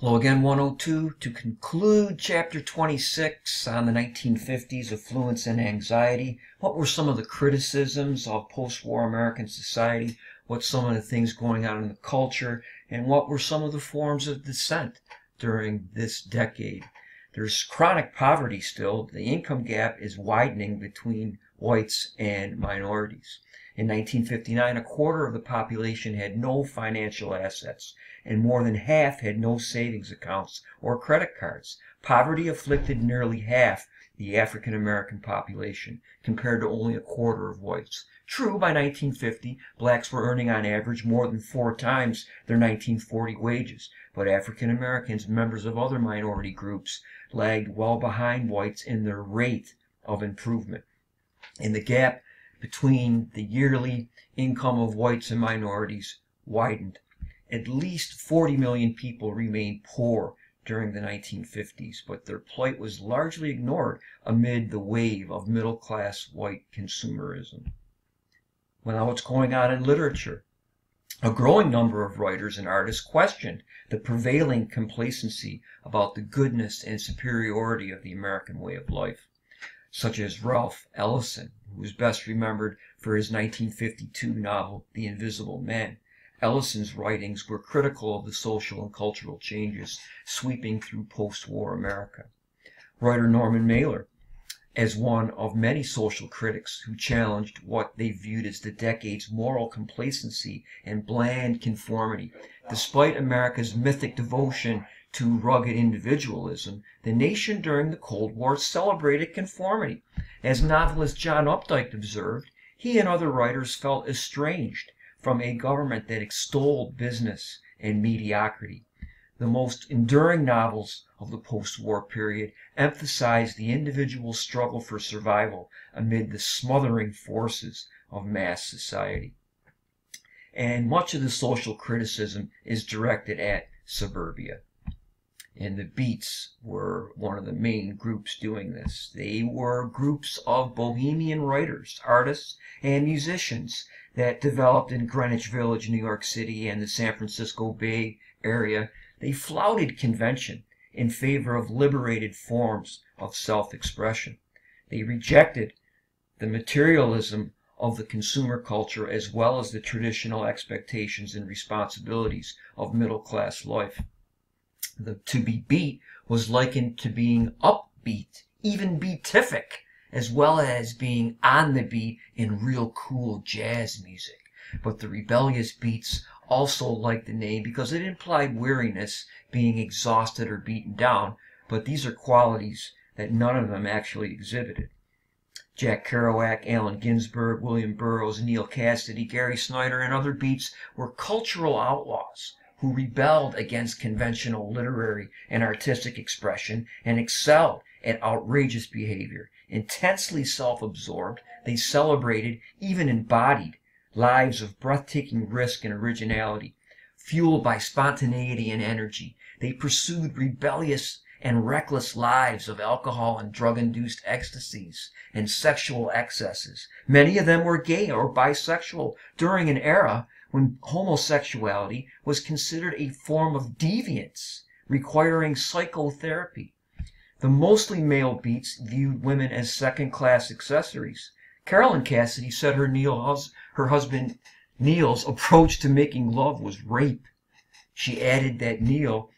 Hello again, 102. To conclude Chapter 26 on the 1950s, affluence and anxiety, what were some of the criticisms of post-war American society? What's some of the things going on in the culture? And what were some of the forms of dissent during this decade? There's chronic poverty still. The income gap is widening between whites and minorities. In 1959, a quarter of the population had no financial assets, and more than half had no savings accounts or credit cards. Poverty afflicted nearly half the African American population, compared to only a quarter of whites. True, by 1950, blacks were earning on average more than 4 times their 1940 wages, but African Americans, members of other minority groups, lagged well behind whites in their rate of improvement. And the gap between the yearly income of whites and minorities widened. At least 40 million people remained poor during the 1950s, but their plight was largely ignored amid the wave of middle-class white consumerism. Well, now what's going on in literature? A growing number of writers and artists questioned the prevailing complacency about the goodness and superiority of the American way of life, such as Ralph Ellison, who is best remembered for his 1952 novel, The Invisible Man. Ellison's writings were critical of the social and cultural changes sweeping through post-war America. Writer Norman Mailer, as one of many social critics who challenged what they viewed as the decade's moral complacency and bland conformity. Despite America's mythic devotion to rugged individualism, the nation during the Cold War celebrated conformity. As novelist John Updike observed, he and other writers felt estranged from a government that extolled business and mediocrity. The most enduring novels of the post-war period emphasized the individual's struggle for survival amid the smothering forces of mass society. And much of the social criticism is directed at suburbia. And the Beats were one of the main groups doing this. They were groups of bohemian writers, artists, and musicians that developed in Greenwich Village, New York City, and the San Francisco Bay Area. They flouted convention in favor of liberated forms of self-expression. They rejected the materialism of the consumer culture as well as the traditional expectations and responsibilities of middle-class life. The to be beat was likened to being upbeat, even beatific, as well as being on the beat in real cool jazz music. But the rebellious Beats also liked the name because it implied weariness, being exhausted or beaten down, but these are qualities that none of them actually exhibited. Jack Kerouac, Allen Ginsberg, William Burroughs, Neal Cassady, Gary Snyder, and other Beats were cultural outlaws who rebelled against conventional literary and artistic expression and excelled at outrageous behavior. Intensely self-absorbed, they celebrated, even embodied, lives of breathtaking risk and originality. Fueled by spontaneity and energy, they pursued rebellious and reckless lives of alcohol and drug-induced ecstasies and sexual excesses. Many of them were gay or bisexual during an era when homosexuality was considered a form of deviance, requiring psychotherapy. The mostly male Beats viewed women as second-class accessories. Carolyn Cassidy said her husband Neal's approach to making love was rape. She added that Neal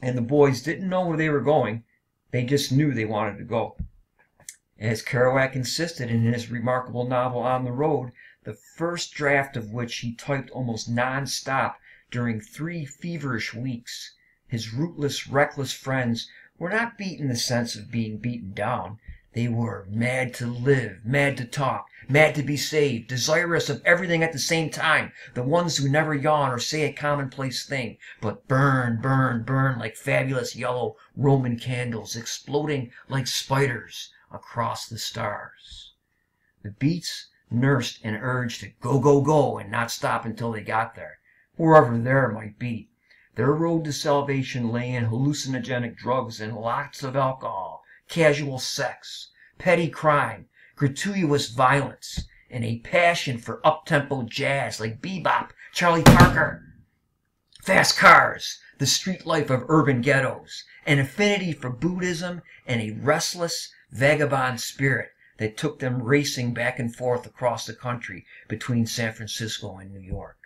and the boys didn't know where they were going, they just knew they wanted to go. As Kerouac insisted in his remarkable novel On the Road, the first draft of which he typed almost non-stop during 3 feverish weeks, his rootless, reckless friends were not beat in the sense of being beaten down. They were mad to live, mad to talk, mad to be saved, desirous of everything at the same time, the ones who never yawn or say a commonplace thing, but burn, burn, burn like fabulous yellow Roman candles, exploding like spiders across the stars. The Beats nursed and urged to go, go, go, and not stop until they got there, wherever there might be. Their road to salvation lay in hallucinogenic drugs and lots of alcohol, casual sex, petty crime, gratuitous violence, and a passion for up-tempo jazz like bebop, Charlie Parker, Fast cars, the street life of urban ghettos, an affinity for Buddhism, and a restless, vagabond spirit that took them racing back and forth across the country between San Francisco and New York.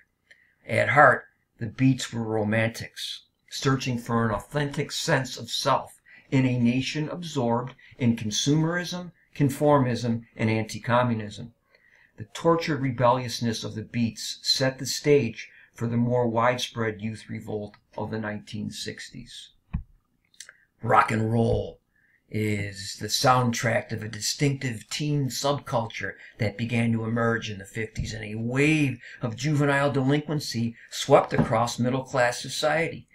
At heart, the Beats were romantics, searching for an authentic sense of self in a nation absorbed in consumerism, conformism, and anti-communism. The tortured rebelliousness of the Beats set the stage for the more widespread youth revolt of the 1960s. Rock and roll is the soundtrack of a distinctive teen subculture that began to emerge in the 50s, and a wave of juvenile delinquency swept across middle-class society.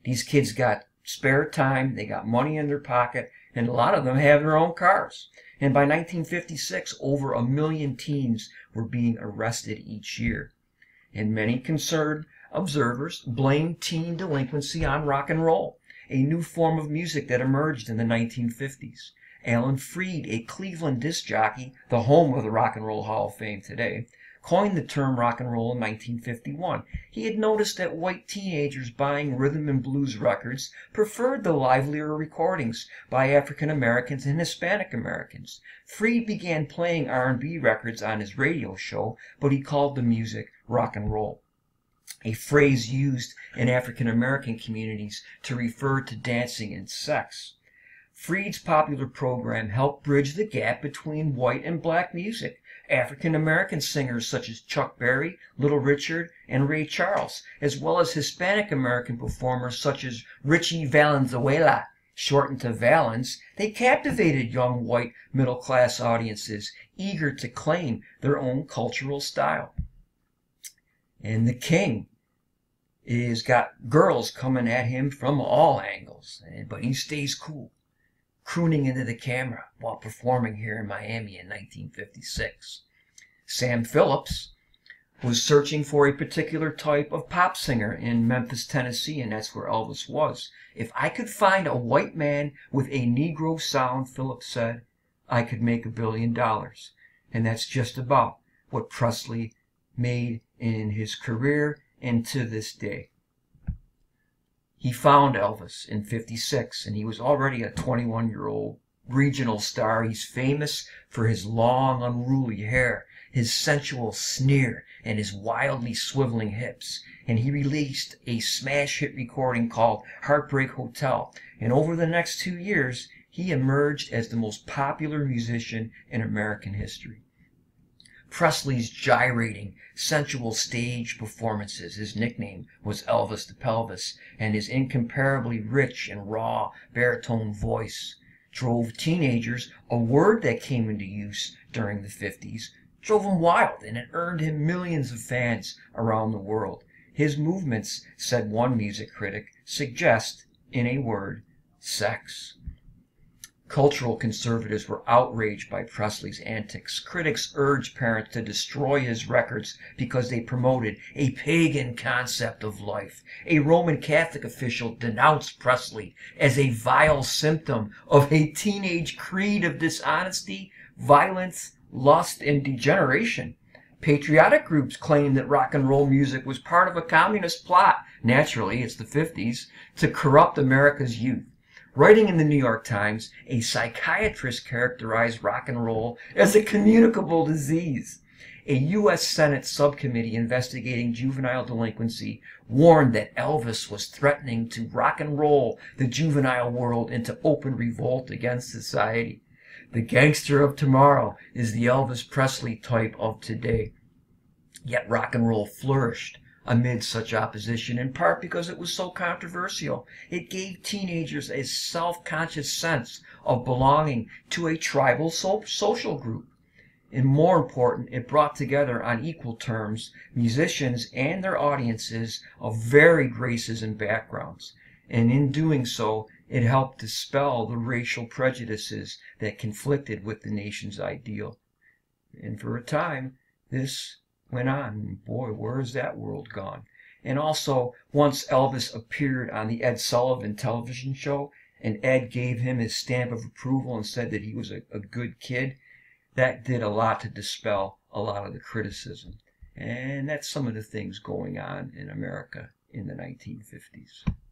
These kids got spare time, they got money in their pocket, and a lot of them have their own cars. And by 1956, over 1 million teens were being arrested each year. And many concerned observers blamed teen delinquency on rock and roll, a new form of music that emerged in the 1950s. Alan Freed, a Cleveland disc jockey, the home of the Rock and Roll Hall of Fame today, coined the term rock and roll in 1951. He had noticed that white teenagers buying rhythm and blues records preferred the livelier recordings by African Americans and Hispanic Americans. Freed began playing R&B records on his radio show, but he called the music rock and roll, a phrase used in African American communities to refer to dancing and sex. Freed's popular program helped bridge the gap between white and black music. African American singers such as Chuck Berry, Little Richard, and Ray Charles, as well as Hispanic American performers such as Richie Valenzuela, shortened to Valens, they captivated young white middle-class audiences eager to claim their own cultural style. And the king is got girls coming at him from all angles, but he stays cool, crooning into the camera while performing here in Miami in 1956. Sam Phillips was searching for a particular type of pop singer in Memphis, Tennessee, and that's where Elvis was. If I could find a white man with a Negro sound, Phillips said, I could make $1 billion. And that's just about what Presley made in his career and to this day. He found Elvis in '56, and he was already a 21-year-old regional star. He's famous for his long, unruly hair, his sensual sneer, and his wildly swiveling hips. And he released a smash hit recording called Heartbreak Hotel. And over the next 2 years, he emerged as the most popular musician in American history. Presley's gyrating, sensual stage performances, his nickname was Elvis the Pelvis, and his incomparably rich and raw baritone voice drove teenagers, a word that came into use during the 50s, drove him wild, and it earned him millions of fans around the world. His movements, said one music critic, suggest, in a word, sex. Cultural conservatives were outraged by Presley's antics. Critics urged parents to destroy his records because they promoted a pagan concept of life. A Roman Catholic official denounced Presley as a vile symptom of a teenage creed of dishonesty, violence, lust, and degeneration. Patriotic groups claimed that rock and roll music was part of a communist plot, naturally, it's the 50s, to corrupt America's youth. Writing in the New York Times, a psychiatrist characterized rock and roll as a communicable disease. A U.S. Senate subcommittee investigating juvenile delinquency warned that Elvis was threatening to rock and roll the juvenile world into open revolt against society. The gangster of tomorrow is the Elvis Presley type of today. Yet rock and roll flourished amid such opposition, in part because it was so controversial. It gave teenagers a self-conscious sense of belonging to a tribal social group. And more important, it brought together on equal terms musicians and their audiences of varied races and backgrounds. And in doing so, it helped dispel the racial prejudices that conflicted with the nation's ideal. And for a time, this went on. Boy, where is that world gone? And also, once Elvis appeared on the Ed Sullivan television show, and Ed gave him his stamp of approval and said that he was a good kid, that did a lot to dispel a lot of the criticism. And that's some of the things going on in America in the 1950s.